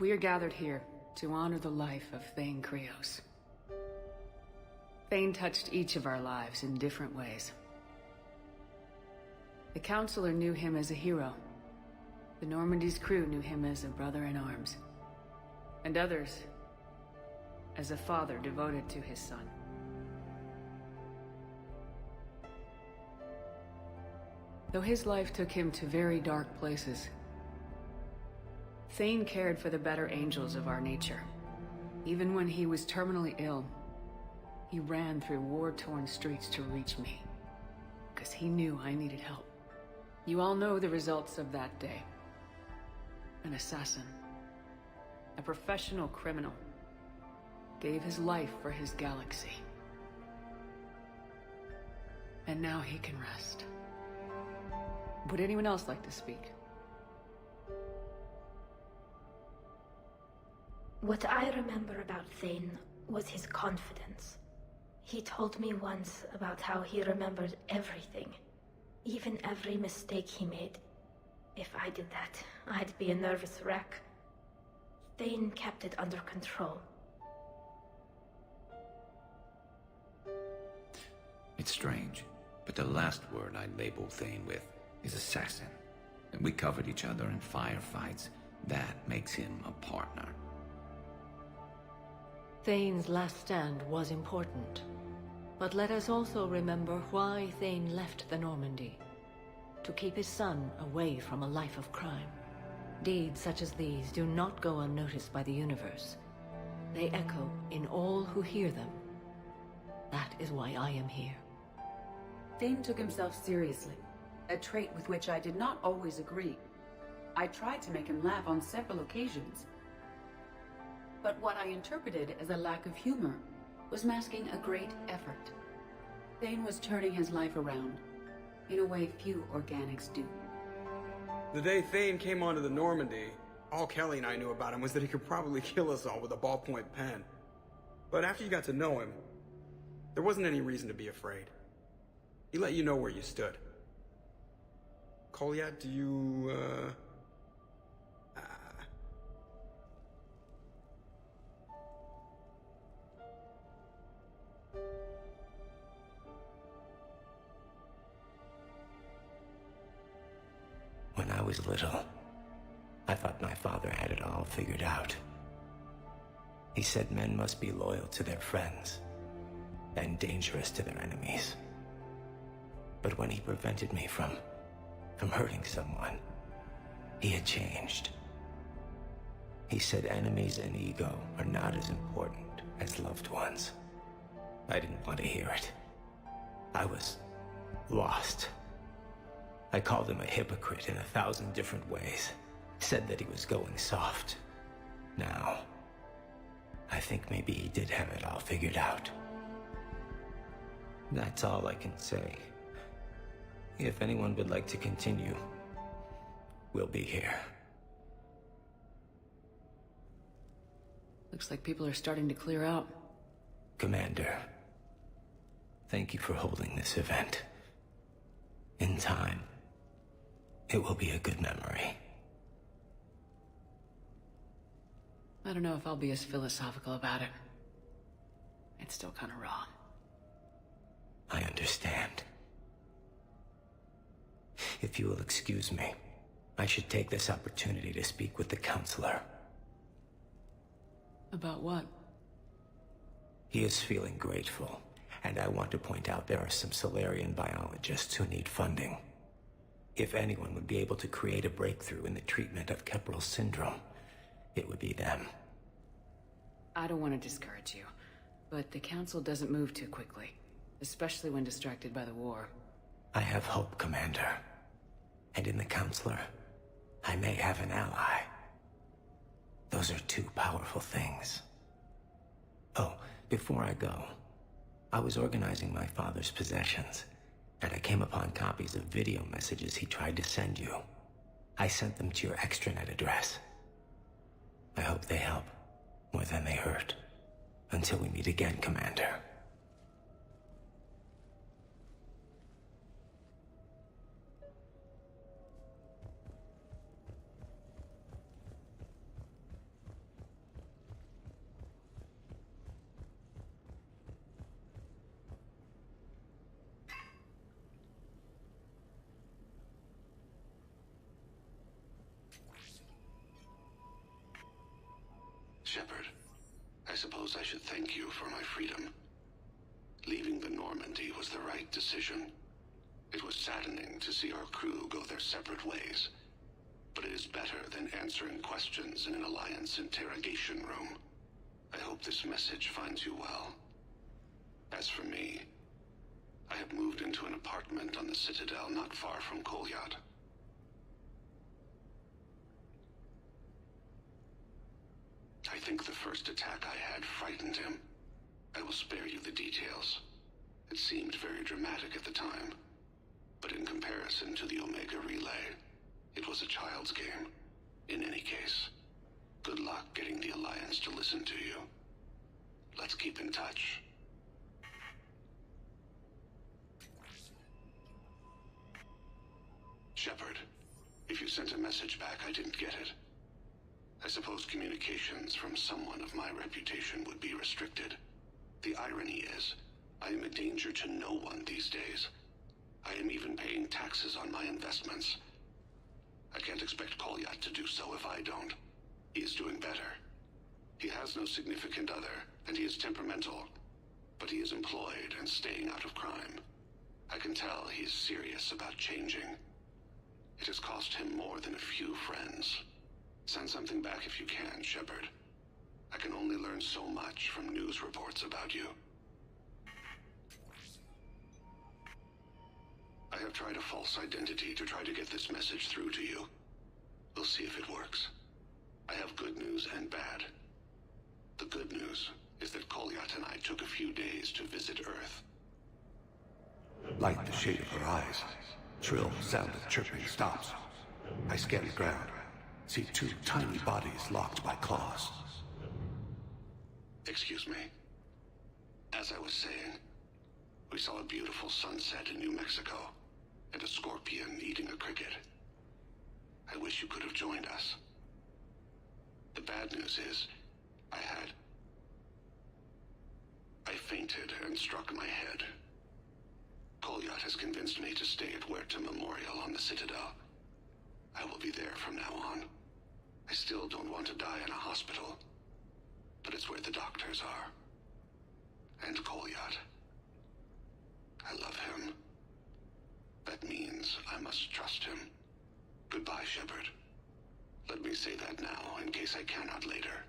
We are gathered here to honor the life of Thane Krios. Thane touched each of our lives in different ways. The Counselor knew him as a hero. The Normandy's crew knew him as a brother in arms. And others as a father devoted to his son. Though his life took him to very dark places, Thane cared for the better angels of our nature. Even when he was terminally ill, he ran through war-torn streets to reach me, because he knew I needed help. You all know the results of that day. An assassin, a professional criminal, gave his life for his galaxy. And now he can rest. Would anyone else like to speak? What I remember about Thane was his confidence. He told me once about how he remembered everything, even every mistake he made. If I did that, I'd be a nervous wreck. Thane kept it under control. It's strange, but the last word I'd label Thane with is assassin. And we covered each other in firefights. That makes him a partner. Thane's last stand was important. But let us also remember why Thane left the Normandy. To keep his son away from a life of crime. Deeds such as these do not go unnoticed by the universe. They echo in all who hear them. That is why I am here. Thane took himself seriously, a trait with which I did not always agree. I tried to make him laugh on several occasions. But what I interpreted as a lack of humor was masking a great effort. Thane was turning his life around, in a way few organics do. The day Thane came onto the Normandy, all Kelly and I knew about him was that he could probably kill us all with a ballpoint pen. But after you got to know him, there wasn't any reason to be afraid. He let you know where you stood. Kolyat, do you, When I was little, I thought my father had it all figured out. He said men must be loyal to their friends and dangerous to their enemies. But when he prevented me from hurting someone, he had changed. He said enemies and ego are not as important as loved ones. I didn't want to hear it. I was lost. I called him a hypocrite in 1,000 different ways. Said that he was going soft. Now, I think maybe he did have it all figured out. That's all I can say. If anyone would like to continue, we'll be here. Looks like people are starting to clear out. Commander, thank you for holding this event. In time, it will be a good memory. I don't know if I'll be as philosophical about it. It's still kind of raw. I understand. If you will excuse me, I should take this opportunity to speak with the Counselor. About what? He is feeling grateful, and I want to point out there are some Solarian biologists who need funding. If anyone would be able to create a breakthrough in the treatment of Keppel syndrome, it would be them. I don't want to discourage you, but the Council doesn't move too quickly, especially when distracted by the war. I have hope, Commander. And in the Counselor, I may have an ally. Those are two powerful things. Oh, before I go, I was organizing my father's possessions, and I came upon copies of video messages he tried to send you. I sent them to your extranet address. I hope they help, more than they hurt. Until we meet again, Commander. suppose I should thank you for my freedom. Leaving the Normandy was the right decision. It was saddening to see our crew go their separate ways, but it is better than answering questions in an Alliance interrogation room. I hope this message finds you well. As for me, I have moved into an apartment on the Citadel not far from Kolyat. I think the first attack I had frightened him. I will spare you the details. It seemed very dramatic at the time, but in comparison to the Omega Relay, it was a child's game. In any case, good luck getting the Alliance to listen to you. Let's keep in touch. Shepard, if you sent a message back, I didn't get it. I suppose communications from someone of my reputation would be restricted. The irony is, I am a danger to no one these days. I am even paying taxes on my investments. I can't expect Kolyat to do so if I don't. He is doing better. He has no significant other, and he is temperamental, but he is employed and staying out of crime. I can tell he is serious about changing. It has cost him more than a few friends. Send something back if you can, Shepard. I can only learn so much from news reports about you. I have tried a false identity to try to get this message through to you. We'll see if it works. I have good news and bad. The good news is that Kolyat and I took a few days to visit Earth. Light the shade of her eyes. Shrill sound of chirping stops. I scan the ground. See two tiny bodies locked by claws. Excuse me. As I was saying, we saw a beautiful sunset in New Mexico, and a scorpion eating a cricket. I wish you could have joined us. The bad news is, I fainted and struck my head. Kolyat has convinced me to stay at Huerta Memorial on the Citadel. I will be there from now on. I still don't want to die in a hospital, but it's where the doctors are. And Kolyat. I love him. That means I must trust him. Goodbye, Shepard. Let me say that now, in case I cannot later.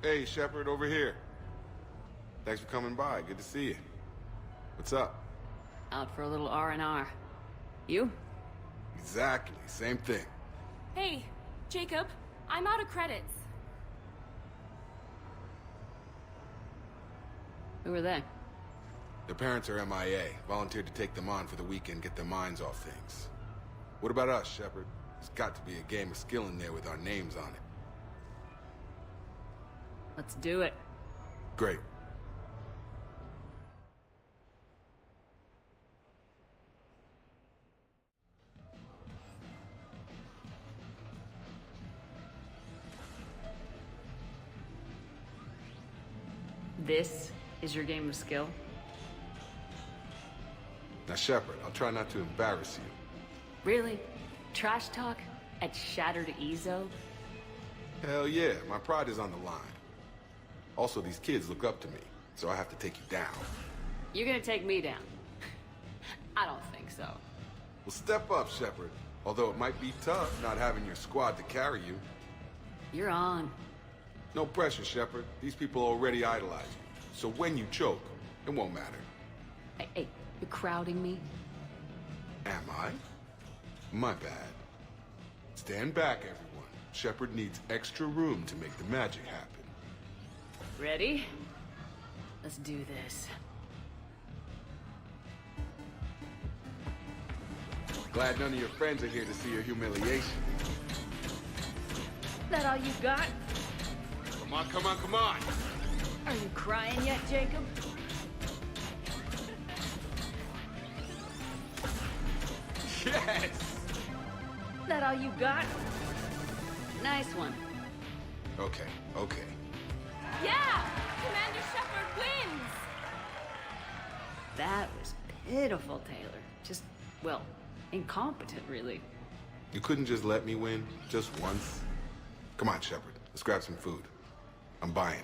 Hey, Shepard, over here. Thanks for coming by. Good to see you. What's up? Out for a little R&R. You? Exactly. Same thing. Hey, Jacob. I'm out of credits. Who are they? Their parents are MIA. Volunteered to take them on for the weekend, get their minds off things. What about us, Shepard? There's got to be a game of skill in there with our names on it. Let's do it. Great. This is your game of skill? Now, Shepard, I'll try not to embarrass you. Really? Trash talk? At Shattered Ezo? Hell yeah, my pride is on the line. Also, these kids look up to me, so I have to take you down. You're gonna take me down? I don't think so. Well, step up, Shepard. Although it might be tough not having your squad to carry you. You're on. No pressure, Shepard. These people already idolize you. So when you choke, it won't matter. Hey, you're crowding me? Am I? My bad. Stand back, everyone. Shepard needs extra room to make the magic happen. Ready? Let's do this. Glad none of your friends are here to see your humiliation. That all you got? Come on, come on, come on! Are you crying yet, Jacob? Yes! That all you got? Nice one. Okay, okay. Yeah! Commander Shepard wins! That was pitiful, Taylor. Just, well, incompetent, really. You couldn't just let me win, just once? Come on, Shepard. Let's grab some food. I'm buying.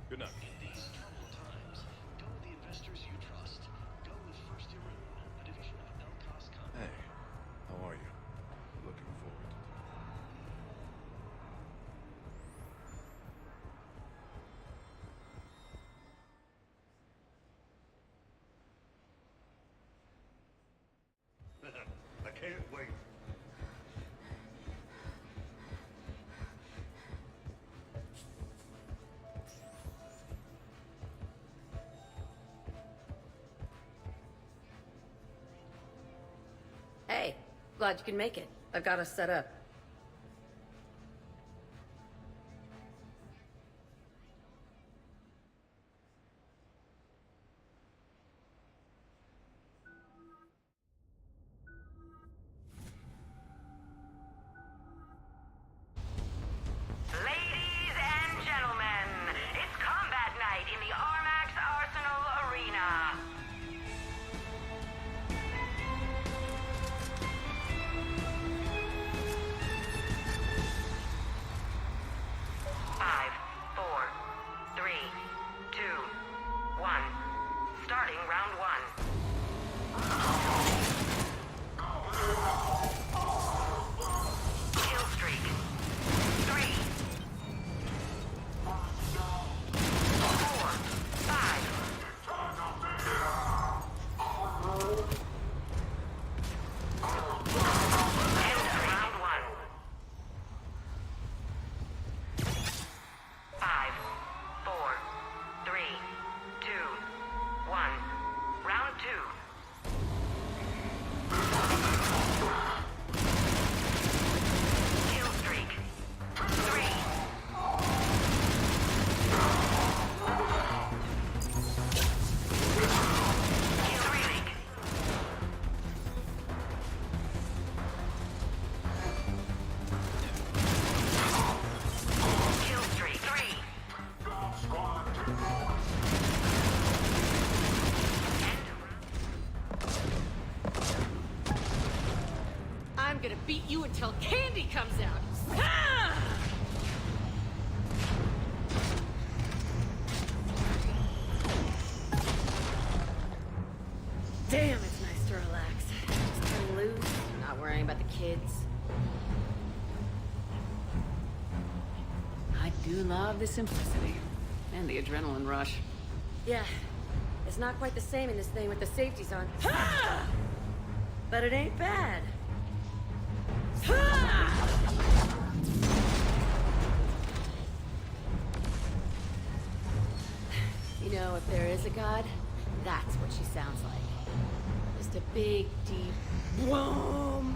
Good night. In these troubled times, go with the investors you trust. Go with First Irun, a division of Belcos Company. Hey, how are you? Looking forward to I can't wait. Hey, glad you can make it. I've got us set up. Ladies and gentlemen, it's combat night in the Armax Arsenal Arena. Five, four, three, two, one. Starting round one. Kill streak. 3, 4, 5. End of round one. 5, 4, 3, 2, 1. Round two. Kill streak. 3. Kill streak. Kill streak. 3. End of I'm gonna beat you until candy comes out! Ah! Damn, it's nice to relax. Just turn loose, not worrying about the kids. I do love the simplicity. And the adrenaline rush. Yeah, it's not quite the same in this thing with the safeties on. Ah! But it ain't bad. Ah! You know, if there is a god, that's what she sounds like. Just a big, deep boom,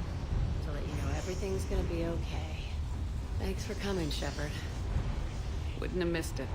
so that you know everything's gonna be okay. Thanks for coming, Shepard. Wouldn't have missed it.